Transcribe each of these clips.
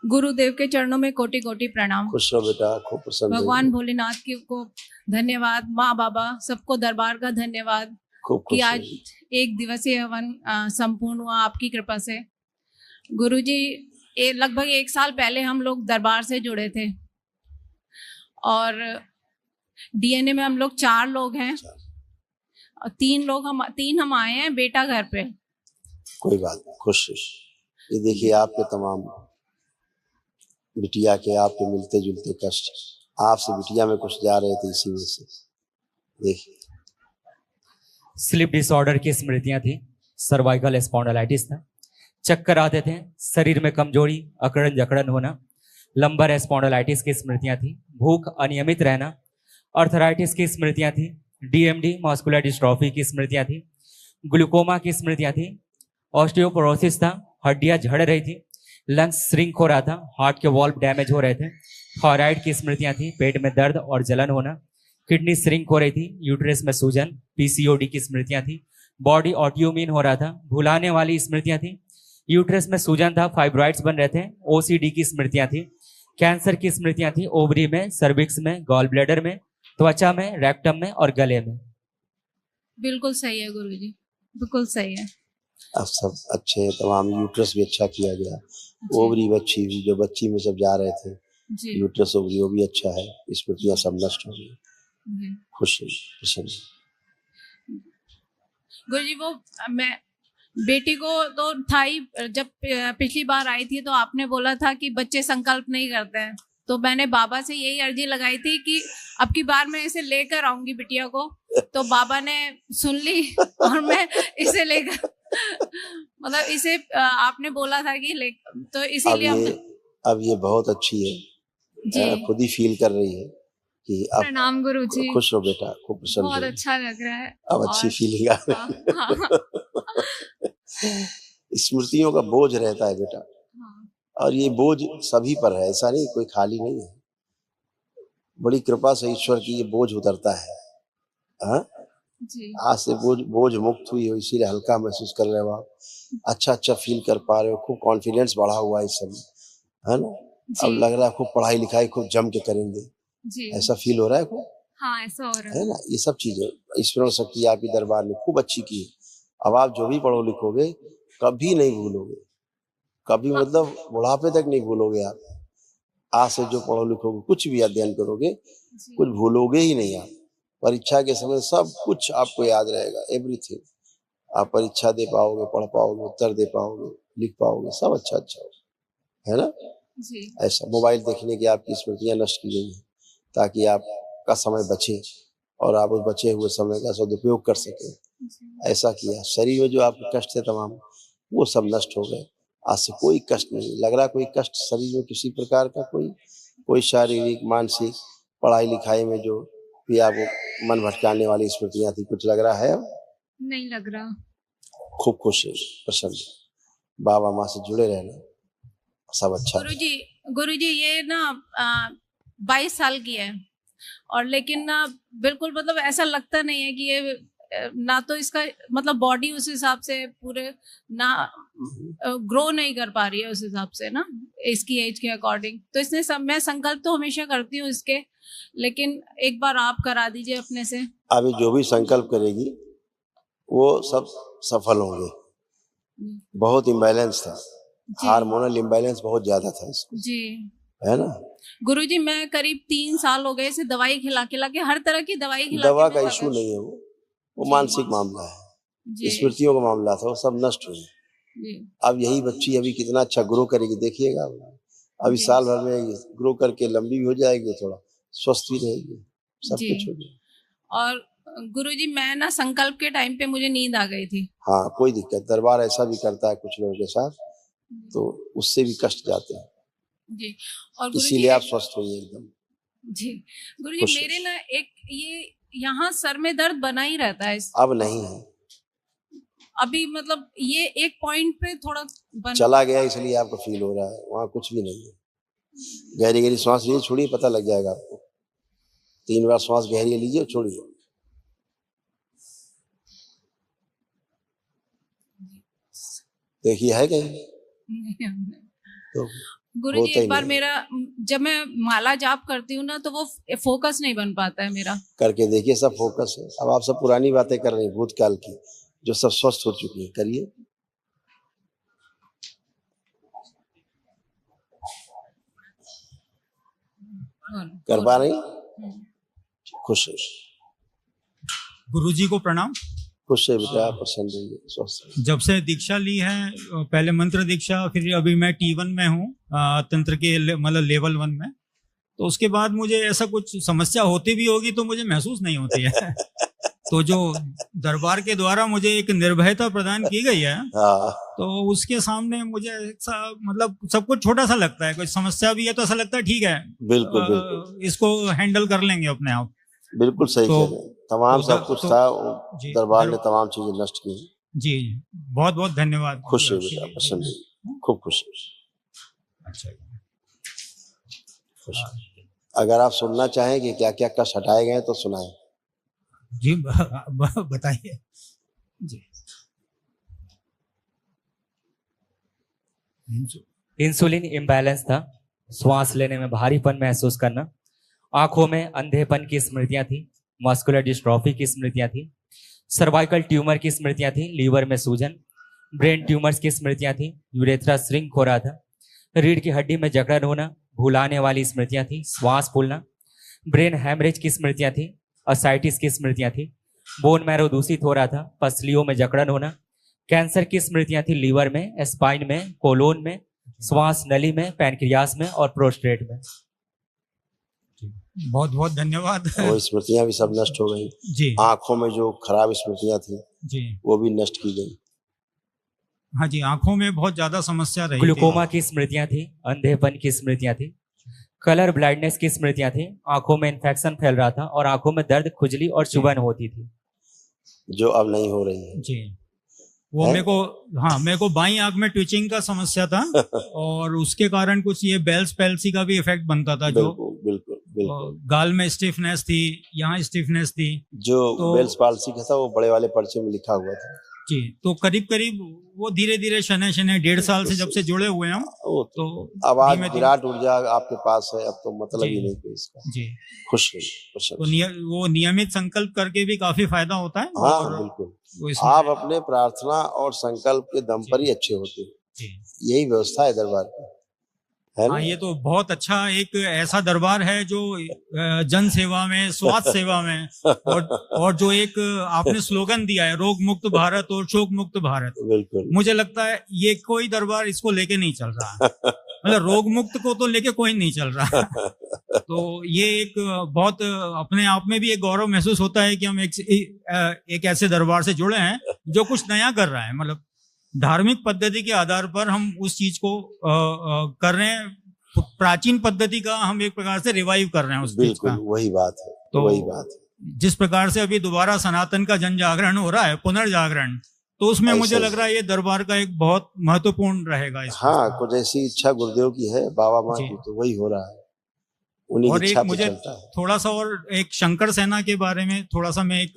गुरुदेव के चरणों में कोटि कोटि प्रणाम। खुश रहो बेटा, खूब प्रसन्न भगवान भोलेनाथ की को धन्यवाद, माँ बाबा सबको दरबार का धन्यवाद कि आज एक दिवसीय हवन संपूर्ण हुआ आपकी कृपा से। गुरुजी, लगभग 1 साल पहले हम लोग दरबार से जुड़े थे और डीएनए में हम लोग 4 लोग हैं और 3 हम आए हैं, बेटा घर पे। कोई बात नहीं, खुश। ये देखिए आपके तमाम बिटिया के आपके मिलते जुलते कष्ट आपसे बिटिया में कुछ जा रहे थे, इसी में से देखिए। स्लीप डिसऑर्डर की स्मृतियां थी, सर्वाइकल स्पॉन्डिलाइटिस था, चक्कर आते थे, शरीर में कमजोरी, अकड़न जकड़न होना, लंबर स्पॉन्डिलाइटिस की स्मृतियां थी, भूख अनियमित रहना, अर्थराइटिस की स्मृतियां थी, डीएमडी मस्कुलर डिस्ट्रॉफी की स्मृतियां थी, ग्लूकोमा की स्मृतियां थी, ऑस्टियोपोरोसिस था, हड्डियां झड़ रही थी, लंग्स श्रिंक हो रहा था, हार्ट के वॉल्व डैमेज हो रहे थे, थायराइड की स्मृतियां थी, पेट में दर्द और जलन होना, किडनी श्रिंक हो रही थी, यूट्रस में सूजन, पीसीओडी की स्मृतियां थी, बॉडी ऑटोइम्यून हो रहा था, भुलाने वाली स्मृतियां थी, यूट्रस में सूजन था, फाइब्रॉइड्स बन रहे थे, ओसीडी की स्मृतियां थी, कैंसर की स्मृतियां थी, ओवरी में, सर्विक्स में, गॉल ब्लैडर में, त्वचा में, रेक्टम में और गले में। बिल्कुल सही है गुरुजी, बिल्कुल सही है। अब सब अच्छे, तमाम यूट्रस भी अच्छा किया गया, ओवरी भी अच्छी हुई, जो बच्ची में सब जा रहे थे यूट्रस ओवरी वो भी अच्छा है, स्मृतियां सब नष्ट हो गई। खुश प्रसन्न। गुरुजी, वो मैं बेटी को तो था ही, जब पिछली बार आई थी तो आपने बोला था कि बच्चे संकल्प नहीं करते हैं, तो मैंने बाबा से यही अर्जी लगाई थी कि अब की बार मैं इसे लेकर आऊंगी बिटिया को, तो बाबा ने सुन ली और मैं इसे लेकर मतलब इसे आपने बोला था कि ले, तो इसीलिए अब ये बहुत अच्छी है, खुद ही फील कर रही है कि अब प्रणाम गुरुजी। खुश हो बेटा, खूब प्रसन्न, बहुत अच्छा लग रहा है, अब अच्छी फीलिंग आ रही है। स्मृतियों का बोझ रहता है बेटा, और ये बोझ सभी पर है, ऐसा नहीं कोई खाली नहीं है, बड़ी कृपा से ईश्वर की ये बोझ उतरता है। आज से बोझ मुक्त हुई हो, इसीलिए हल्का महसूस कर रहे हो आप, अच्छा फील कर पा रहे हो, खूब कॉन्फिडेंस बढ़ा हुआ है इस समय, है ना? अब लग रहा है खूब पढ़ाई लिखाई खूब जम के करेंगे, ऐसा फील हो रहा है खूब? हाँ, ऐसा हो रहा है ना? ये सब चीजें ईश्वर शक्ति आपकी दरबार में खूब अच्छी की है। अब आप जो भी पढ़ो लिखोगे कभी नहीं भूलोगे, कभी मतलब बुढ़ापे तक नहीं भूलोगे आप। आज से जो पढ़ो लिखोगे, कुछ भी अध्ययन करोगे, कुछ भूलोगे ही नहीं आप। परीक्षा के समय सब कुछ आपको याद रहेगा, एवरीथिंग। आप परीक्षा दे पाओगे, पढ़ पाओगे, उत्तर दे पाओगे, लिख पाओगे, सब अच्छा होगा, है ना? ऐसा मोबाइल देखने की आपकी स्मृतियां नष्ट की गई है ताकि आपका समय बचे और आप उस बचे हुए समय का सदुपयोग कर सके, ऐसा किया। शरीर में जो आपके कष्ट थे तमाम, वो सब नष्ट हो गए। आज से कोई कष्ट नहीं लग रहा, कोई कष्ट शरीर में किसी प्रकार का, कोई शारीरिक मानसिक, पढ़ाई लिखाई में जो भी आपको मन भटकाने वाली स्मृतियां थी, कुछ लग रहा है? अब नहीं लग रहा। खूब खुश है, प्रसन्न, बाबा माँ से जुड़े रहना, सब अच्छा। गुरुजी ये ना 22 साल की है और लेकिन ना बिल्कुल मतलब ऐसा लगता नहीं है कि ये ना तो इसका मतलब बॉडी उस हिसाब से पूरे ना ग्रो नहीं कर पा रही है उस हिसाब से ना, इसकी एज के अकॉर्डिंग। तो इसने मैं संकल्प तो हमेशा करती हूँ इसके, लेकिन एक बार आप करा दीजिए अपने से। अभी जो भी संकल्प करेगी वो सब सफल होंगे। बहुत इम्बैलेंस था, हार्मोनल इम्बैलेंस बहुत ज्यादा था इसको, जी, है ना? गुरुजी मैं करीब 3 साल हो गए इसे दवाई खिला के, हर तरह की दवाई दवा का इशू नहीं है, वो मानसिक मामला है, स्मृतियों का मामला था, वो सब नष्ट हुई। अब यही बच्ची अभी कितना अच्छा ग्रो करेगी, देखिएगा। अभी साल भर में ग्रो करके लंबी भी हो जाएगी, थोड़ा स्वस्थ भी रहेगी, सब कुछ हो जाएगा। और गुरुजी मैं ना संकल्प के टाइम पे मुझे नींद आ गई थी। हाँ, कोई दिक्कत, दरबार ऐसा भी करता है कुछ लोगों के साथ, तो उससे भी कष्ट जाते हैं जी। और इसीलिए आप स्वस्थ होइए एकदम। जी गुरुजी, मेरे ना एक ये यहाँ सर में दर्द बना ही रहता है। अब नहीं है, अभी मतलब ये एक पॉइंट पे थोड़ा चला गया, इसलिए आपको फील हो रहा है, वहाँ कुछ भी नहीं है। गहरी गहरी सांस लीजिए, छोड़िए, पता लग जाएगा आपको। 3 बार सांस गहरी लीजिए, छोड़िए। देखिए है कहीं तो गुरुजी होता ही एक बार नहीं। मेरा जब मैं माला जाप करती हूँ ना तो वो फोकस नहीं बन पाता है मेरा। करके देखिए, सब फोकस है। अब आप सब पुरानी बातें कर रहे हैं भूतकाल की, जो सब स्वस्थ हो चुकी है। करिए, कर पा रही, खुश है, गुरुजी को प्रणाम। खुश है बेटा, प्रसन्न रहिए, स्वस्थ रहिए। जब से दीक्षा ली है, पहले मंत्र दीक्षा, फिर अभी मैं T1 में हूँ, तंत्र के मतलब लेवल 1 में। तो उसके बाद मुझे ऐसा कुछ समस्या होती भी होगी तो मुझे महसूस नहीं होती है। तो जो दरबार के द्वारा मुझे एक निर्भयता प्रदान की गई है, हाँ, तो उसके सामने मुझे ऐसा मतलब सब कुछ छोटा सा लगता है। कोई समस्या भी है तो ऐसा लगता है ठीक है, बिल्कुल बिल्कुल इसको हैंडल कर लेंगे अपने आप। बिल्कुल सही तो- कह रहे हैं। तमाम तो- सब कुछ तो- था, जी, दरबार ने तमाम चीजें नष्ट की। जी बहुत बहुत धन्यवाद। खुश है बेटा, प्रसन्न रहिए, खूब खुश है, अच्छा, खुश है। अगर आप सुनना चाहें कि क्या क्या कष्ट हटाए गए तो सुनाएं। जी बताइए जी। इंसुलिन इम्बैलेंस था, श्वास लेने में भारीपन महसूस करना, आंखों में अंधेपन की स्मृतियां थी, मस्कुलर डिस्ट्रॉफी की स्मृतियां थी, सर्वाइकल ट्यूमर की स्मृतियां थी, लीवर में सूजन, ब्रेन ट्यूमर्स की स्मृतियां थी, यूरेथ्रा श्रिंक हो रहा था, रीढ़ की हड्डी में जकड़न होना, भुलाने वाली स्मृतियां थी, श्वास फूलना, ब्रेन हैमरेज की स्मृतियां थी, असाइटिस की स्मृतियां थी, बोन मैरो दूषित हो रहा था, पसलियों में जकड़न होना, कैंसर की स्मृतियां थी, लीवर में, स्पाइन में, कोलोन में, श्वास नली में, पैनक्रियास में और प्रोस्टेट में। बहुत बहुत धन्यवाद। वो स्मृतियां भी सब नष्ट हो गई। जी आंखों में जो खराब स्मृतियां थी जी वो भी नष्ट की गई। हाँ जी, आंखों में बहुत ज्यादा समस्या रही ग्लूकोमा की स्मृतियां थी, अंधेपन की स्मृतियां थी, कलर ब्लाइंडनेस की स्मृतियां थी, आंखों में इन्फेक्शन फैल रहा था और आंखों में दर्द, खुजली और चुभन होती थी, जो अब नहीं हो रही है। जी। वो है? मेरे को बाईं आंख में ट्विचिंग का समस्या था और उसके कारण कुछ ये बेल्स पैल्सी का भी इफेक्ट बनता था। जो बिल्कुल बिल्कुल बिल्कुल, गाल में स्टिफनेस थी, यहाँ स्टिफनेस थी। जो तो- बेल्स पाल्सी का था वो बड़े वाले पर्चे में लिखा हुआ था। जी, तो करीब करीब वो धीरे धीरे शने 1.5 साल से जब से जुड़े हुए हैं हम, वो तो अब आज धीमे-धीमे- विराट ऊर्जा आपके पास है, अब तो मतलब जी। ही नहीं कोई इसका। जी, खुश रहिए, प्रसन्न तो रहिए। वो नियमित संकल्प करके भी काफी फायदा होता है। हाँ और बिल्कुल, वो इसमें- आप अपने प्रार्थना और संकल्प के दम पर ही अच्छे होते हैं। जी। यही व्यवस्था है दरबार की, है ना? हाँ, ये तो बहुत अच्छा एक ऐसा दरबार है जो जन सेवा में, स्वास्थ्य सेवा में और जो एक आपने स्लोगन दिया है, रोग मुक्त भारत और शोक मुक्त भारत। बिल्कुल, मुझे लगता है ये कोई दरबार इसको लेके नहीं चल रहा, मतलब रोग मुक्त को तो लेके कोई नहीं चल रहा। तो ये एक बहुत अपने आप में भी एक गौरव महसूस होता है कि हम एक ऐसे दरबार से जुड़े हैं जो कुछ नया कर रहा है। मतलब धार्मिक पद्धति के आधार पर हम उस चीज को कर रहे हैं, प्राचीन पद्धति का हम एक प्रकार से रिवाइव कर रहे हैं उस चीज बिल्कुल का। वही बात है, तो वही बात है। जिस प्रकार से अभी दोबारा सनातन का जन जागरण हो रहा है, पुनर्जागरण, तो उसमें ऐसा मुझे ही। लग रहा है ये दरबार का एक बहुत महत्वपूर्ण रहेगा इसमें। हाँ, कुछ ऐसी इच्छा गुरुदेव की है, बाबा माँ जी। की, तो वही हो रहा है, उन्हीं और की एक इच्छा पे मुझे चलता है। थोड़ा सा और एक शंकर सेना के बारे में थोड़ा सा मैं एक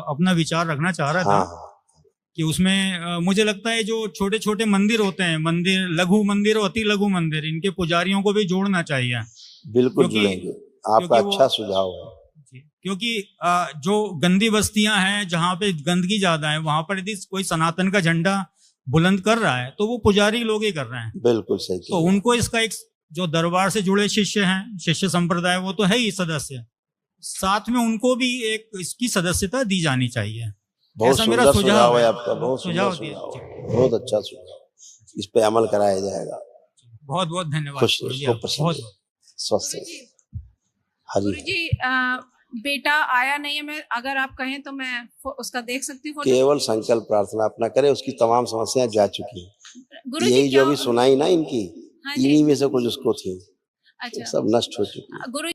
अपना विचार रखना चाह रहा था। हाँ हाँ, कि उसमें मुझे लगता है जो छोटे छोटे मंदिर होते हैं, मंदिर, लघु मंदिर और अति लघु मंदिर, इनके पुजारियों को भी जोड़ना चाहिए। बिल्कुल क्योंकि- जुड़ेंगे, आपका क्योंकि वो- अच्छा सुझाव है। क्योंकि जो गंदी बस्तियां हैं, जहाँ पे गंदगी ज्यादा है, वहां पर यदि कोई सनातन का झंडा बुलंद कर रहा है तो वो पुजारी लोग ही कर रहे हैं। बिल्कुल सही तो किया। उनको इसका एक जो दरबार से जुड़े शिष्य हैं, शिष्य संप्रदाय, वो तो है ही सदस्य, साथ में उनको भी एक इसकी सदस्यता दी जानी चाहिए। बहुत ऐसा मेरा सुंदर सुझाव सुझाव है है। आपका, बहुत सुंदर सुझाव सुझाव दिया। है, बहुत अच्छा सुझाव। इस पे अमल कराया जाएगा। बहुत बहुत धन्यवाद खुश गुरुजी, रहिए, खूब आपका प्रसन्न बहुत रहिए, स्वस्थ रहिए। हरी गुरुजी बेटा आया नहीं है, मैं अगर आप कहें तो मैं उसका देख सकती हूँ फोटो? केवल संकल्प प्रार्थना अपना करें, उसकी तमाम समस्याएं जा चुकी हैं। गुरुजी यही जो क्या- अभी सुनाई ना इनकी, हाँ जी। इन्हीं में से कुछ उसको थी, अच्छा सब नष्ट हो चुकी है। गुरु